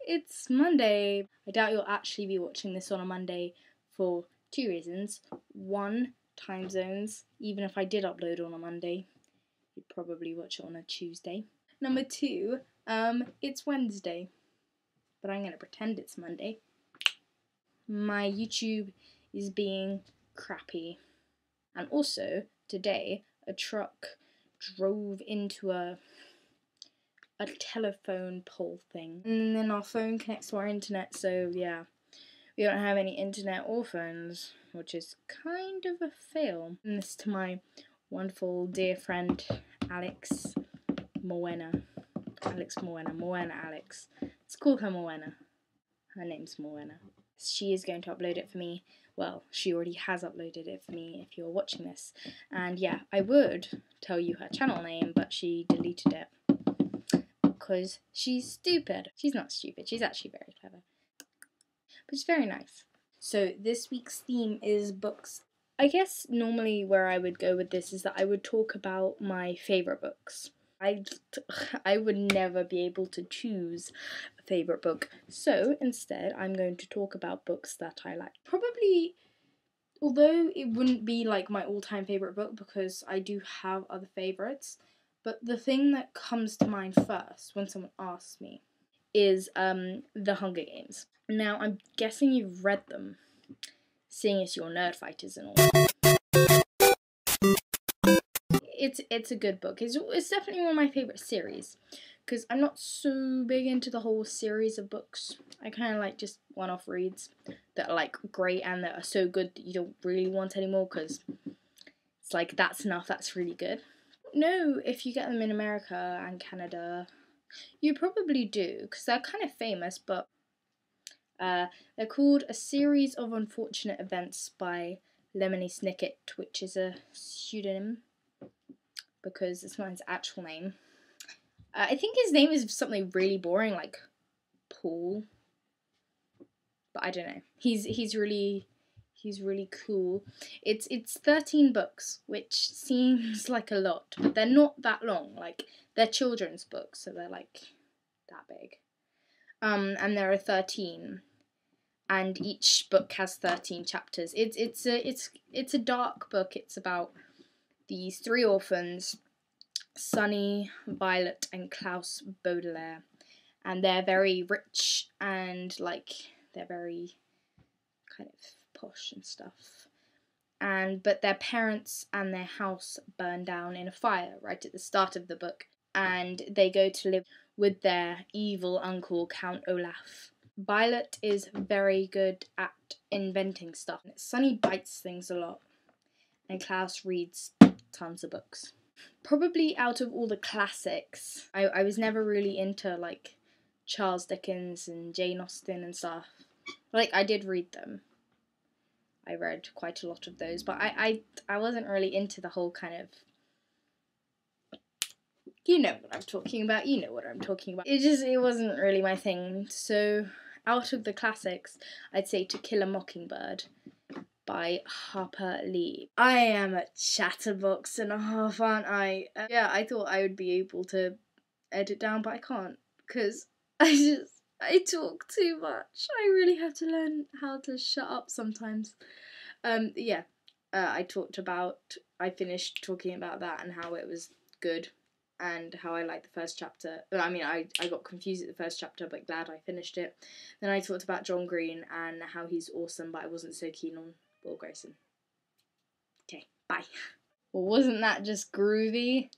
it's Monday. I doubt you'll actually be watching this on a Monday for two reasons. One, time zones. Even if I did upload on a Monday, you'd probably watch it on a Tuesday. Number two, it's Wednesday, but I'm gonna pretend it's Monday. My YouTube is being crappy. And also, today, a truck drove into a telephone pole thing. And then our phone connects to our internet, so yeah. We don't have any internet or phones, which is kind of a fail. And this to my wonderful dear friend, Alex Moena. Moena Alex. Let's call her Moena. Her name's Moena. She is going to upload it for me. Well, she already has uploaded it for me if you're watching this. And yeah, I would tell you her channel name, but she deleted it. Because she's stupid. She's not stupid, she's actually very clever. But it's very nice. So this week's theme is books. I guess normally where I would go with this is that I would talk about my favourite books. I would never be able to choose a favourite book. So instead I'm going to talk about books that I like. Probably, although it wouldn't be like my all-time favourite book because I do have other favourites, but the thing that comes to mind first when someone asks me is The Hunger Games. Now, I'm guessing you've read them, seeing as you're nerd fighters and all. It's a good book. It's definitely one of my favourite series, because I'm not so big into the whole series of books. I kind of like just one-off reads that are like great and that are so good that you don't really want any more, because it's like, that's enough, that's really good. No, if you get them in America and Canada, you probably do, because they're kind of famous, but they're called A Series of Unfortunate Events by Lemony Snicket, which is a pseudonym, because it's not his actual name. I think his name is something really boring, like Paul, but I don't know. He's really cool. It's 13 books, which seems like a lot, but they're not that long. Like, they're children's books, so they're like that big. And there are 13, and each book has 13 chapters. It's a dark book. It's about these three orphans, Sunny, Violet, and Klaus Baudelaire, and they're very rich and like they're very kind of posh and stuff. But their parents and their house burn down in a fire right at the start of the book, and they go to live with their evil uncle, Count Olaf. Violet is very good at inventing stuff. Sunny bites things a lot, and Klaus reads tons of books. Probably out of all the classics, I was never really into like Charles Dickens and Jane Austen and stuff. Like, I did read them. I read quite a lot of those, but I wasn't really into the whole kind of, you know what I'm talking about, It wasn't really my thing. So out of the classics, I'd say To Kill a Mockingbird by Harper Lee. I am a chatterbox and a half, aren't I? Yeah, I thought I would be able to edit down, but I can't, because I talk too much. I really have to learn how to shut up sometimes. I finished talking about that and how it was good and how I liked the first chapter. I mean, I got confused at the first chapter, but glad I finished it. Then I talked about John Green and how he's awesome, but I wasn't so keen on Will Grayson. Okay, bye. Well, wasn't that just groovy?